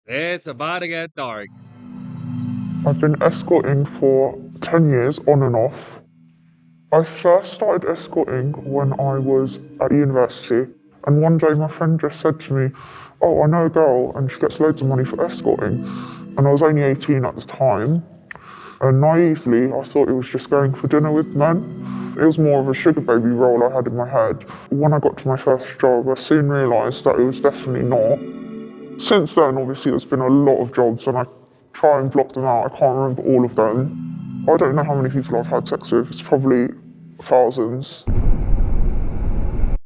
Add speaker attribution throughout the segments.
Speaker 1: It's about to get dark.
Speaker 2: I've been escorting for 10 years on and off. I first started escorting when I was at university, and one day my friend just said to me, "Oh, I know a girl and she gets loads of money for escorting." And I was only 18 at the time, and naively I thought it was just going for dinner with men. It was more of a sugar baby role I had in my head. When I got to my first job, I soon realised that it was definitely not. Since then, obviously, there's been a lot of jobs, and I try and block them out. I can't remember all of them. I don't know how many people I've had sex with. It's probably thousands.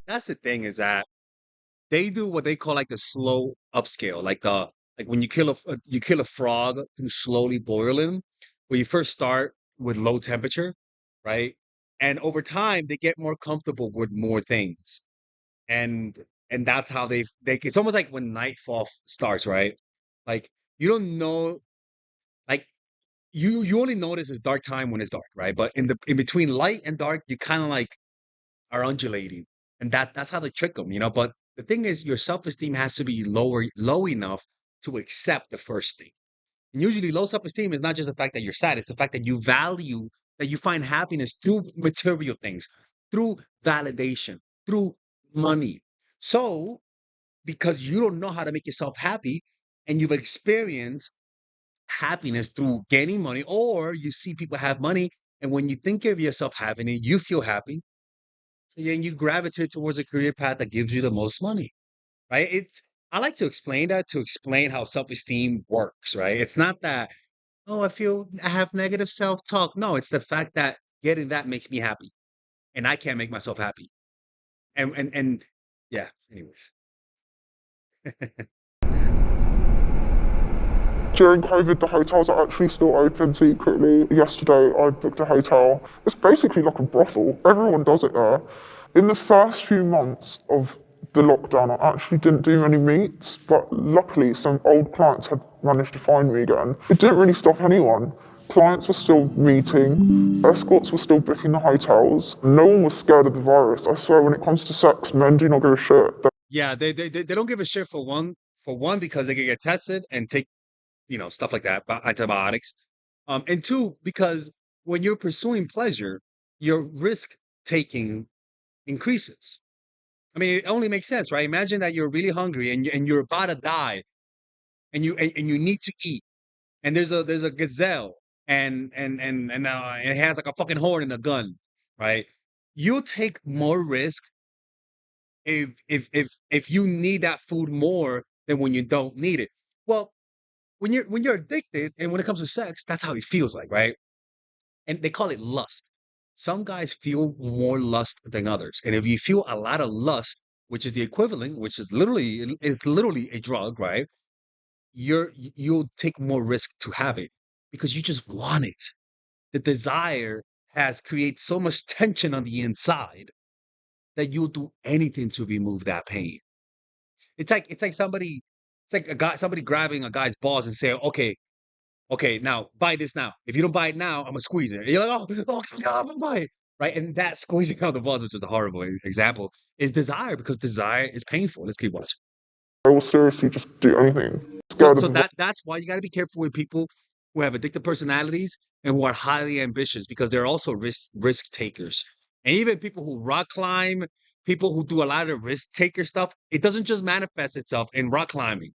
Speaker 1: That's the thing is that they do what they call like the slow upscale, like when you kill a frog through slowly boiling, where you first start with low temperature, right? And over time they get more comfortable with more things. And and that's how they it's almost like when nightfall starts, right? Like you don't know like you only notice it's dark time when it's dark, right? But in between light and dark, you kind of like are undulating, and that's how they trick them, you know. But the thing is, your self esteem has to be low enough to accept the first thing. And usually, low self esteem is not just the fact that you're sad; it's the fact that you find happiness through material things, through validation, through money. So, because you don't know how to make yourself happy, and you've experienced happiness through gaining money, or you see people have money, and when you think of yourself having it, you feel happy, and you gravitate towards a career path that gives you the most money, right? It's I like to explain that to explain how self-esteem works, right? It's not that, oh, I feel I have negative self-talk. No, it's the fact that getting that makes me happy, and I can't make myself happy. And yeah, anyways.
Speaker 2: During COVID, the hotels are actually still open secretly. Yesterday, I booked a hotel. It's basically like a brothel. Everyone does it there. In the first few months of the lockdown, I actually didn't do many meets, but luckily, some old clients had managed to find me again. It didn't really stop anyone. Clients were still meeting, escorts were still booking the hotels. No one was scared of the virus. I swear, when it comes to sex, men do not give a shit.
Speaker 1: Yeah, they don't give a shit for one because they can get tested and take, stuff like that, antibiotics. And two, because when you're pursuing pleasure, your risk taking increases. I mean, it only makes sense, right? Imagine that you're really hungry and you're about to die, and you need to eat, and there's a gazelle, and it has like a fucking horn and a gun, right? You'll take more risk if you need that food more than when you don't need it. Well, when you're addicted, and when it comes to sex, that's how it feels like, right? And they call it lust. Some guys feel more lust than others. And if you feel a lot of lust, which is the equivalent, which is literally a drug, right? You'll take more risk to have it because you just want it. The desire has created so much tension on the inside that you'll do anything to remove that pain. It's like somebody grabbing a guy's balls and saying, okay, now buy this now. If you don't buy it now, I'm gonna squeeze it. And you're like, oh, God, I'm gonna buy it. Right. And that squeezing out the balls, which is a horrible example, is desire because desire is painful. Let's keep watching.
Speaker 2: I will seriously just do anything.
Speaker 1: So
Speaker 2: Scared of
Speaker 1: so
Speaker 2: the virus.
Speaker 1: that's why you gotta be careful with people who have addictive personalities and who are highly ambitious because they're also risk takers. And even people who rock climb, people who do a lot of risk taker stuff, it doesn't just manifest itself in rock climbing.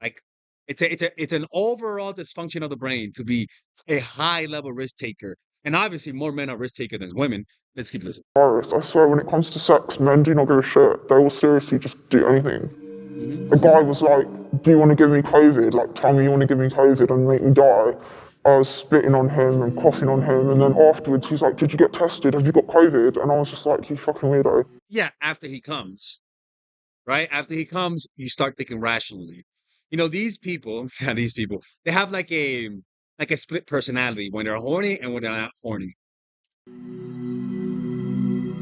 Speaker 1: Like it's an overall dysfunction of the brain to be a high level risk taker. And obviously more men are risk takers than women. Let's keep listening.
Speaker 2: I swear, when it comes to sex, men do not give a shit. They will seriously just do anything.
Speaker 1: Hmm.
Speaker 2: A guy was like, "Do you want to give me COVID? Like, tell me you want to give me COVID and make me die." I was spitting on him and coughing on him, and then afterwards he's like, "Did you get tested? Have you got COVID?" And I was just like, "You fucking weirdo."
Speaker 1: Yeah, after he comes, right? After he comes, you start thinking rationally. These people, yeah, these people, they have like a split personality when they're horny and when they're not horny.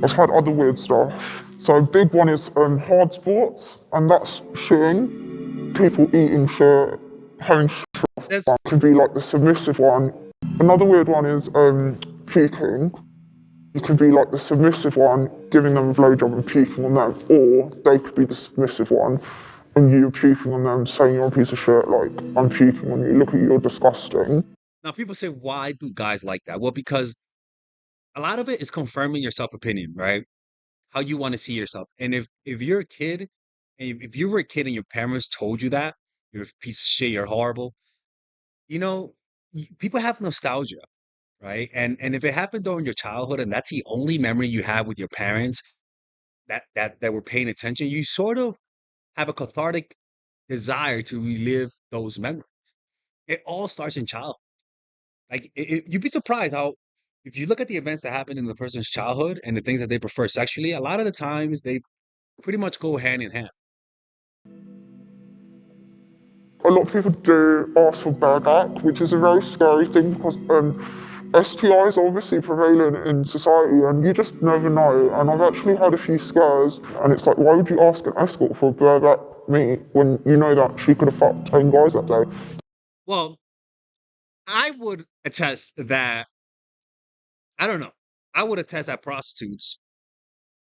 Speaker 2: I've had other weird stuff. So a big one is hard sports, and that's shitting. People eating shit, having shit
Speaker 1: That's
Speaker 2: can be like the submissive one. Another weird one is puking. You can be like the submissive one, giving them a blowjob and puking on them, or they could be the submissive one. And you're puking on them, saying you're a piece of shit, like, I'm puking on you, look at you, you're disgusting.
Speaker 1: Now, people say, why do guys like that? Well, because a lot of it is confirming your self opinion, right? How you want to see yourself. And if you're a kid, and if you were a kid and your parents told you that you're a piece of shit, you're horrible, you know, people have nostalgia, right? And if it happened during your childhood and that's the only memory you have with your parents that were paying attention, you sort of have a cathartic desire to relive those memories. It all starts in childhood. Like you'd be surprised how if you look at the events that happen in the person's childhood and the things that they prefer sexually, a lot of the times they pretty much go hand in hand.
Speaker 2: A lot of people do ask for back, which is a very scary thing because STIs are obviously prevalent in society and you just never know. And I've actually had a few scares and it's like, why would you ask an escort for a bareback me when you know that she could have fucked 10 guys that day?
Speaker 1: Well, I would attest that I don't know. I would attest that prostitutes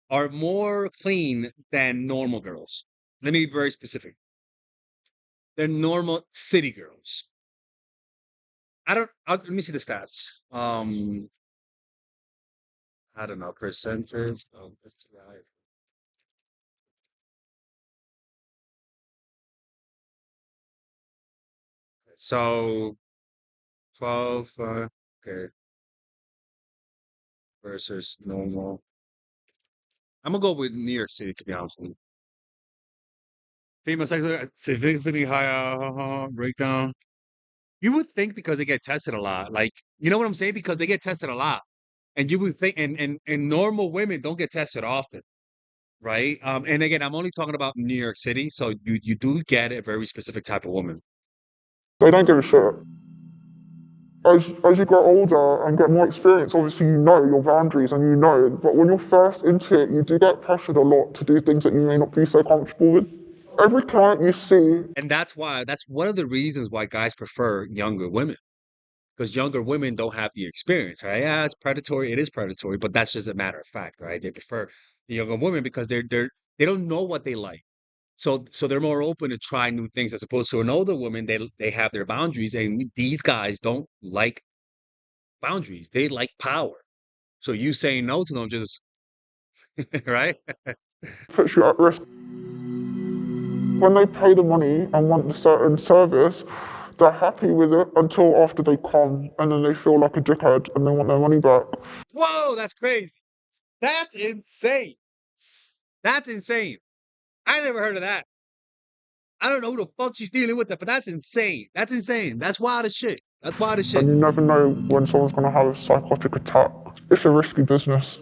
Speaker 1: are more clean than normal girls. Let me be very specific. They're normal city girls. I don't. Let me see the stats. I don't know percentage of STI. So 12. Okay, versus normal. I'm gonna go with New York City to be honest with you. Female sex significantly higher breakdown. You would think because they get tested a lot, like you know what I'm saying? Because they get tested a lot, and you would think, and normal women don't get tested often, right? And again, I'm only talking about New York City, so you do get a very specific type of woman.
Speaker 2: They don't give a shit. As you grow older and get more experience, obviously you know your boundaries and you know, but when you're first into it, you do get pressured a lot to do things that you may not be so comfortable with. Every client you see,
Speaker 1: And that's one of the reasons why guys prefer younger women because younger women don't have the experience, right? Yeah, it's predatory. It is predatory, but that's just a matter of fact, right? They prefer the younger women because they don't know what they like. So they're more open to try new things as opposed to an older woman. They have their boundaries, and these guys don't like boundaries. They like power. So you saying no to them just right?
Speaker 2: puts you at risk. When they pay the money and want the certain service, they're happy with it until after they come and then they feel like a dickhead and they want their money back.
Speaker 1: Whoa, that's crazy. That's insane. That's insane. I never heard of that. I don't know who the fuck she's dealing with that, but that's insane. That's insane. That's wild as shit. That's wild as
Speaker 2: And
Speaker 1: shit.
Speaker 2: you never know when someone's going to have a psychotic attack. It's a risky business.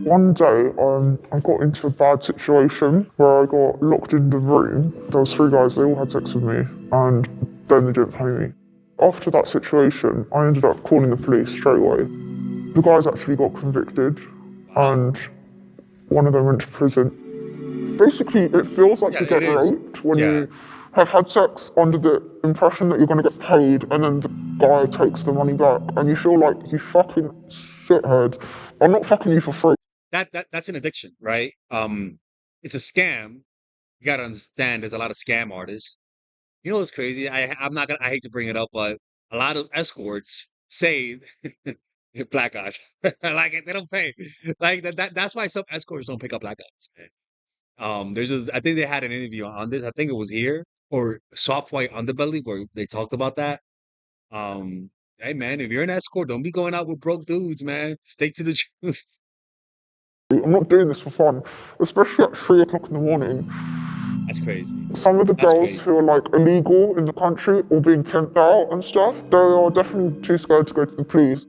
Speaker 2: One day, I got into a bad situation where I got locked in the room. There was three guys, they all had sex with me, and then they didn't pay me. After that situation, I ended up calling the police straight away. The guys actually got convicted,
Speaker 1: Wow.
Speaker 2: and one of them went to prison. Basically, it feels like
Speaker 1: Yeah,
Speaker 2: you
Speaker 1: it
Speaker 2: get
Speaker 1: is.
Speaker 2: raped when
Speaker 1: Yeah.
Speaker 2: you have had sex under the impression that you're going to get paid, and then the guy takes the money back, and you feel like you fucking shithead. I'm not fucking you for free.
Speaker 1: That's an addiction, right? It's a scam. You gotta understand there's a lot of scam artists. You know what's crazy? I'm not gonna I hate to bring it up, but a lot of escorts say black guys. Like they don't pay. Like that's why some escorts don't pick up black guys, man. There's just I think they had an interview on this. I think it was here or Soft White Underbelly where they talked about that. Um, hey man, if you're an escort, don't be going out with broke dudes, man. Stick to the truth.
Speaker 2: I'm not doing this for fun, especially at 3 o'clock in the morning.
Speaker 1: That's crazy.
Speaker 2: Some of the
Speaker 1: That's
Speaker 2: girls
Speaker 1: crazy.
Speaker 2: who are like illegal in the country or being pimped out and stuff, they are definitely too scared to go to the police.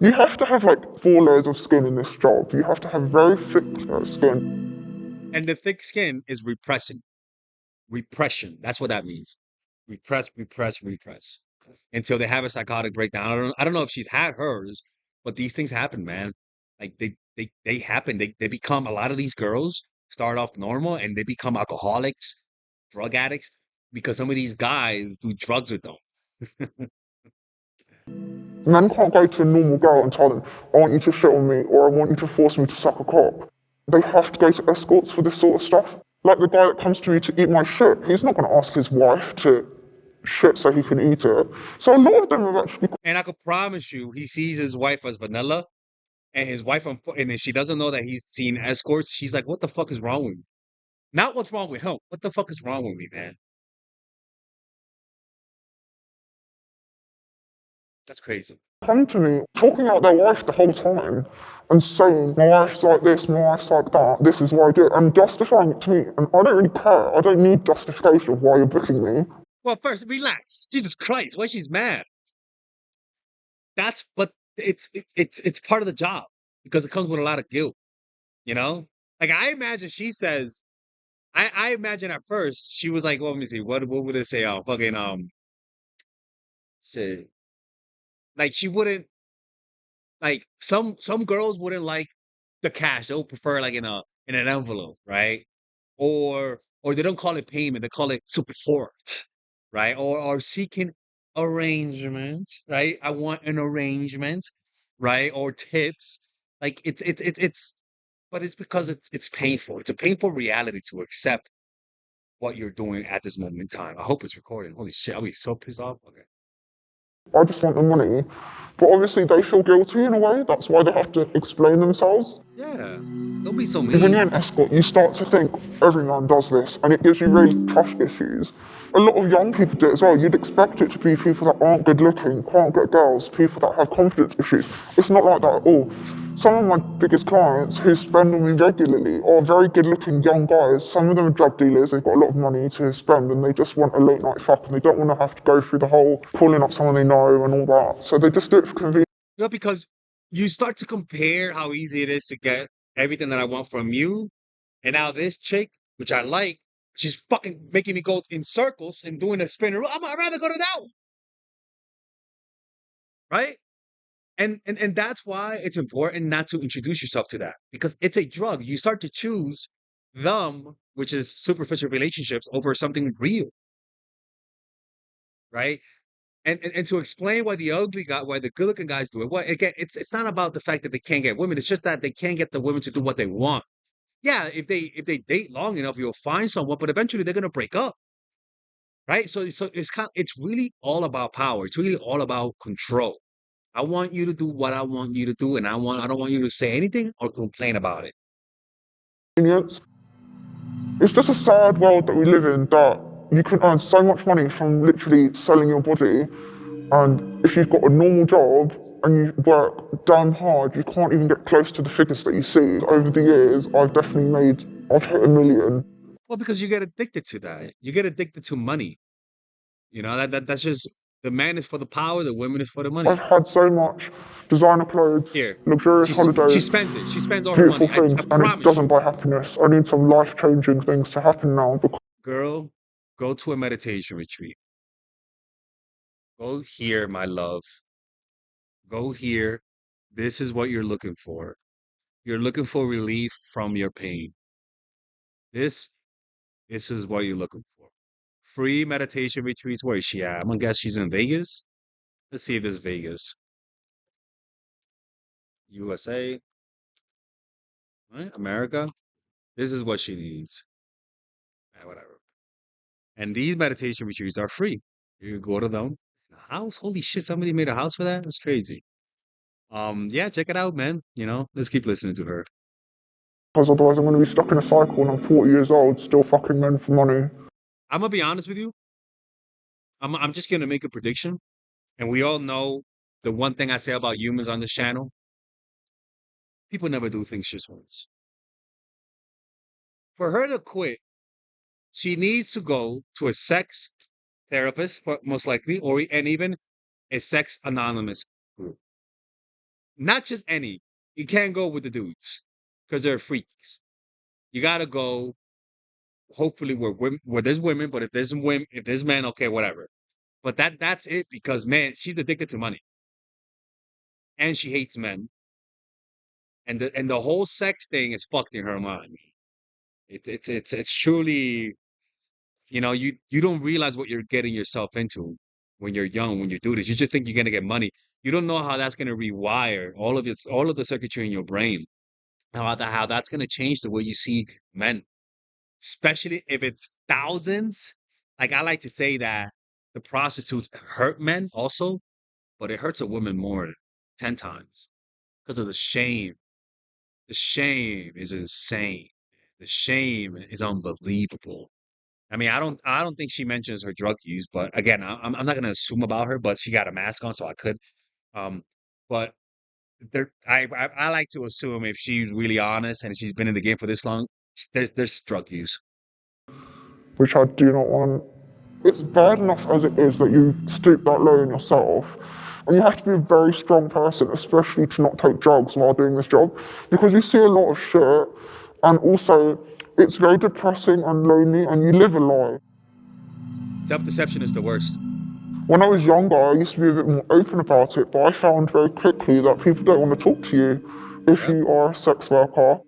Speaker 2: You have to have like 4 layers of skin in this job. You have to have very thick skin.
Speaker 1: And the thick skin is repressing. Repression. That's what that means. Repress, repress, repress. Until they have a psychotic breakdown. I don't know if she's had hers, but these things happen, man. Like they happen. They become a lot of these girls start off normal and they become alcoholics, drug addicts, because some of these guys do drugs with them.
Speaker 2: Men can't go to a normal girl and tell them, I want you to shit on me or I want you to force me to suck a cock. They have to go to escorts for this sort of stuff. Like the guy that comes to me to eat my shit, he's not going to ask his wife to shit so he can eat it. So a lot of them have actually.
Speaker 1: And I could promise you, he sees his wife as vanilla, and his wife, and if she doesn't know that he's seen escorts, she's like, "What the fuck is wrong with me?" Not what's wrong with him. What the fuck is wrong with me, man? That's crazy.
Speaker 2: Come to me talking about their wife the whole time and saying, my wife's like this, my wife's like that, this is why I do it, and justifying it to me. And I don't really care. I don't need justification of why you're booking me.
Speaker 1: Well, first, relax. Jesus Christ, why she's mad? But it's part of the job because it comes with a lot of guilt. You know, like I imagine she says, I imagine at first she was like, well, let me see, what would it say? Oh, fucking shit. Like she wouldn't like some girls wouldn't like the cash. They'll prefer like in an envelope, right? Or they don't call it payment, they call it support, right? Or seeking arrangement, right? I want an arrangement, right? Or tips. Like it's but it's because it's painful. It's a painful reality to accept what you're doing at this moment in time. I hope it's recording. Holy shit, I'll be so pissed off. Okay.
Speaker 2: I just want the money. But obviously they feel guilty in a way. That's why they have to explain themselves.
Speaker 1: Yeah. Don't be so
Speaker 2: When you're
Speaker 1: mean.
Speaker 2: an escort, you start to think every man does this, and it gives you really trust issues. A lot of young people do it as well. You'd expect it to be people that aren't good looking, can't get girls, people that have confidence issues. It's not like that at all. Some of my biggest clients who spend on me regularly are very good looking young guys. Some of them are drug dealers, they've got a lot of money to spend and they just want a late night fuck and they don't want to have to go through the whole calling up someone they know and all that. So they just do it for convenience.
Speaker 1: Yeah, because you start to compare how easy it is to get everything that I want from you. And now this chick, which I like, she's fucking making me go in circles and doing a spinner. I'd rather go to that one, right? And that's why it's important not to introduce yourself to that because it's a drug. You start to choose them, which is superficial relationships, over something real, right? And to explain why the ugly guy, why the good looking guys do it. Well, again, it's not about the fact that they can't get women. It's just that they can't get the women to do what they want. Yeah, if they date long enough, you'll find someone, but eventually they're gonna break up, right? So it's really all about power. It's really all about control. I want you to do what I want you to do, and I don't want you to say anything or complain about it.
Speaker 2: It's just a sad world that we live in that you can earn so much money from literally selling your body. And if you've got a normal job and you work damn hard, you can't even get close to the figures that you see. Over the years, I've hit a million.
Speaker 1: Well, because you get addicted to that. You get addicted to money. You know, that's just the man is for the power, the women is for the
Speaker 2: I've
Speaker 1: money.
Speaker 2: had so much designer clothes,
Speaker 1: Here,
Speaker 2: luxurious
Speaker 1: she
Speaker 2: holidays,
Speaker 1: spends it. She spends all her
Speaker 2: beautiful
Speaker 1: money.
Speaker 2: things,
Speaker 1: I
Speaker 2: and it
Speaker 1: promise
Speaker 2: doesn't
Speaker 1: you.
Speaker 2: buy happiness. I need some life changing things to happen now because
Speaker 1: Girl, go to a meditation retreat. Go here, my love. Go here. This is what you're looking for. You're looking for relief from your pain. This this is what you're looking for. Free meditation retreats. Where is she at? I'm gonna guess she's in Vegas. Let's see if this is Vegas. USA, right? America. This is what she needs. Whatever. And these meditation retreats are free. You can go to them. A house? Holy shit, somebody made a house for that? That's crazy. Yeah, check it out, man. You know, let's keep listening to her.
Speaker 2: otherwise I'm going to be stuck in a cycle and I'm 40 years old, still fucking men for money.
Speaker 1: I'm gonna be honest with you. I'm just gonna make a prediction. And we all know the one thing I say about humans on this channel, people never do things just once. For her to quit, she needs to go to a sex therapist, most likely, and even a sex anonymous group. Not just any. You can't go with the dudes because they're freaks. You gotta go, hopefully, where there's women, but if there's men, okay, whatever. But that's it because man, she's addicted to money and she hates men. And the whole sex thing is fucking her mind. It's truly, you don't realize what you're getting yourself into when you're young, when you do this. You just think you're gonna get money. You don't know how that's gonna rewire all of the circuitry in your brain. How that's gonna change the way you see men. especially if it's thousands. Like I like to say that the prostitutes hurt men also, but it hurts a woman more 10 times because of the shame. The shame is insane. The shame is unbelievable. I mean, I don't think she mentions her drug use, but again, I'm not gonna assume about her, but she got a mask on, so I could. Um, but I like to assume if she's really honest and she's been in the game for this long, there's drug use.
Speaker 2: which I do not want. It's bad enough as it is that you stoop that low in yourself, and you have to be a very strong person, especially to not take drugs while doing this job, because you see a lot of shit, and also it's very depressing and lonely, and you live a lie.
Speaker 1: Self-deception is the worst.
Speaker 2: When I was younger, I used to be a bit more open about it, but I found very quickly that people don't want to talk to you if
Speaker 1: Yep.
Speaker 2: you are a sex worker.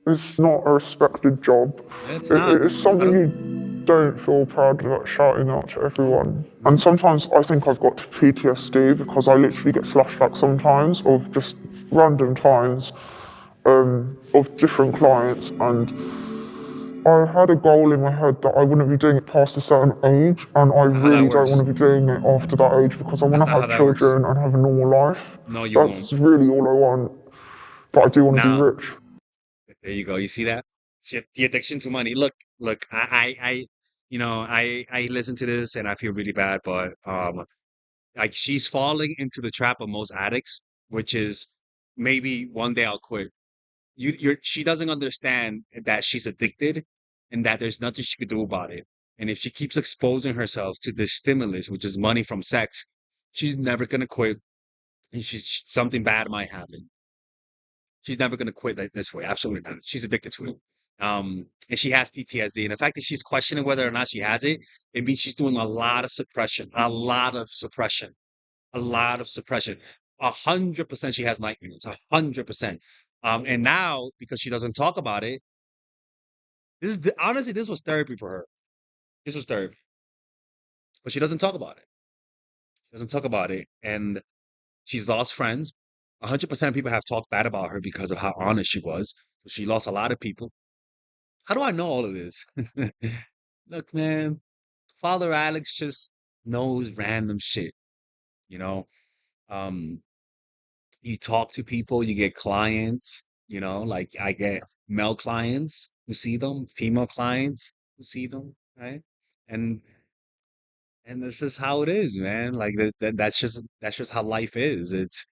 Speaker 2: It's not a respected job.
Speaker 1: It's not.
Speaker 2: It's
Speaker 1: I
Speaker 2: something
Speaker 1: don't.
Speaker 2: you don't feel proud of, like, shouting out to
Speaker 1: No,
Speaker 2: everyone. And
Speaker 1: no.
Speaker 2: sometimes I think I've got PTSD because I literally get flashbacks sometimes of just random times of different clients. And I had a goal in my head that I wouldn't be doing it past a certain age. And I
Speaker 1: That's not how that
Speaker 2: really don't
Speaker 1: works.
Speaker 2: want to be doing it after that age because I want
Speaker 1: That's
Speaker 2: to
Speaker 1: not how
Speaker 2: have
Speaker 1: that works.
Speaker 2: children and have a normal life.
Speaker 1: No, you won't.
Speaker 2: That's really all I want. But I do want to be
Speaker 1: Now,
Speaker 2: rich.
Speaker 1: there you go. You see that? The addiction to money. Look. I listen to this and I feel really bad, but like she's falling into the trap of most addicts, which is maybe one day I'll quit. She doesn't understand that she's addicted and that there's nothing she could do about it. And if she keeps exposing herself to this stimulus, which is money from sex, she's never gonna quit. And something bad might happen. She's never gonna quit like this way. Absolutely not. She's addicted to it. And she has PTSD. And the fact that she's questioning whether or not she has it, it means she's doing a lot of suppression, a lot of suppression, a lot of suppression. 100% she has nightmares. 100%. And now because she doesn't talk about it, honestly, this was therapy for her. This was therapy, but she doesn't talk about it. She doesn't talk about it, and she's lost friends. 100% of people have talked bad about her because of how honest she was. So she lost a lot of people. How do I know all of this? Look, man, Father Alex just knows random shit. You know, um, you talk to people, you get clients. Like I get male clients who see them, female clients who see them, right? And and this is how it is, man. Like that's just how life is. It's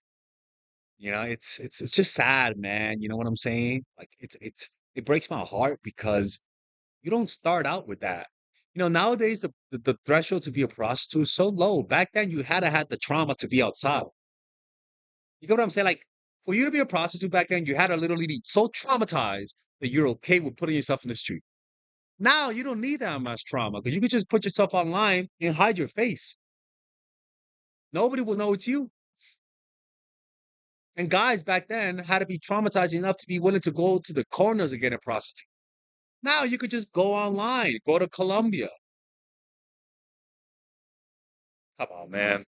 Speaker 1: just sad, man. You know what I'm saying? Like it breaks my heart because you don't start out with that. Nowadays the threshold to be a prostitute is so low. Back then you had to have the trauma to be outside. You get what I'm saying? Like for you to be a prostitute back then, you had to literally be so traumatized that you're okay with putting yourself in the street. Now you don't need that much trauma because you could just put yourself online and hide your face. Nobody will know it's you. And guys back then had to be traumatized enough to be willing to go to the corners and get a prostitute. Now you could just go online, go to Colombia. Come on, man.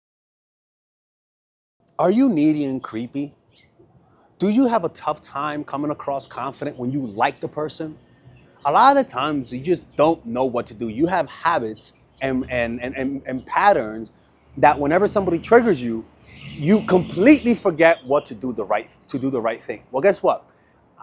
Speaker 3: Are you needy and creepy? Do you have a tough time coming across confident when you like the person? A lot of the times you just don't know what to do. You have habits and patterns that whenever somebody triggers you, you completely forget what to do the right thing. Well, guess what?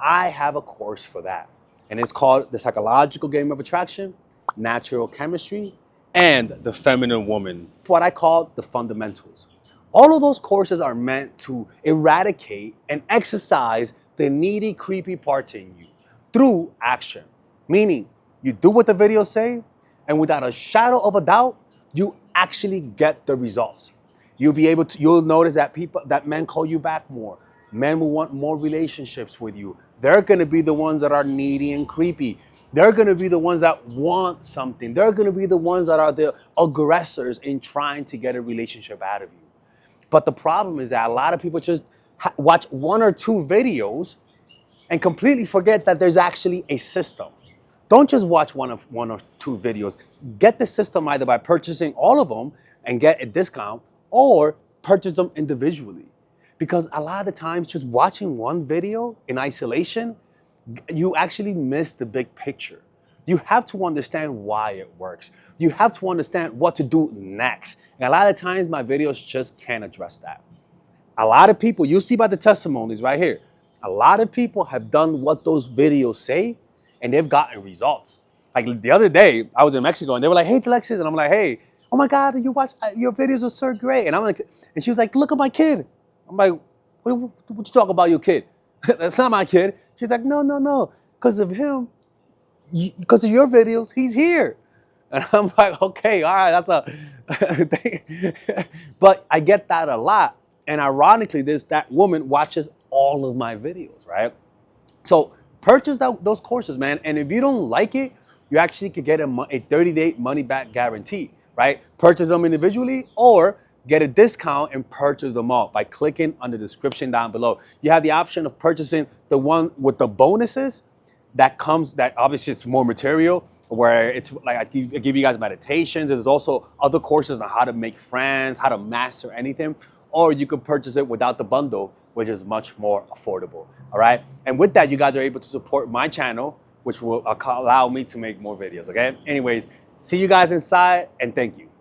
Speaker 3: I have a course for that. And it's called The Psychological Game of Attraction, Natural Chemistry, and The Feminine Woman. What I call the fundamentals. All of those courses are meant to eradicate and exercise the needy, creepy parts in you through action. Meaning, you do what the videos say, and without a shadow of a doubt, you actually get the results. You'll notice that men call you back more. Men will want more relationships with you. They're gonna be the ones that are needy and creepy. They're gonna be the ones that want something. They're gonna be the ones that are the aggressors in trying to get a relationship out of you. But the problem is that a lot of people just watch one or two videos and completely forget that there's actually a system. Don't just watch one or two videos. Get the system either by purchasing all of them and get a discount, or purchase them individually. Because a lot of the times, just watching one video in isolation, you actually miss the big picture. You have to understand why it works. You have to understand what to do next. And a lot of times my videos just can't address that. A lot of people, you see by the testimonies right here, a lot of people have done what those videos say and they've gotten results. Like the other day, I was in Mexico and they were like, hey, Alexis. And I'm like, hey, oh my God, you watch, your videos are so great. And I'm like, and she was like, look at my kid. I'm like, what you talk about your kid? That's not my kid. She's like, no, no, no. Because of him, because of your videos, he's here. And I'm like, okay, all right, that's a. But I get that a lot. And ironically, that woman watches all of my videos, right? So purchase those courses, man. And if you don't like it, you actually could get a 30-day money back guarantee, right? Purchase them individually or get a discount and purchase them all by clicking on the description down below. You have the option of purchasing the one with the bonuses that obviously it's more material where it's like I give you guys meditations. There's also other courses on how to make friends, how to master anything, or you could purchase it without the bundle, which is much more affordable. All right. And with that, you guys are able to support my channel, which will allow me to make more videos. Okay. Anyways, see you guys inside and thank you.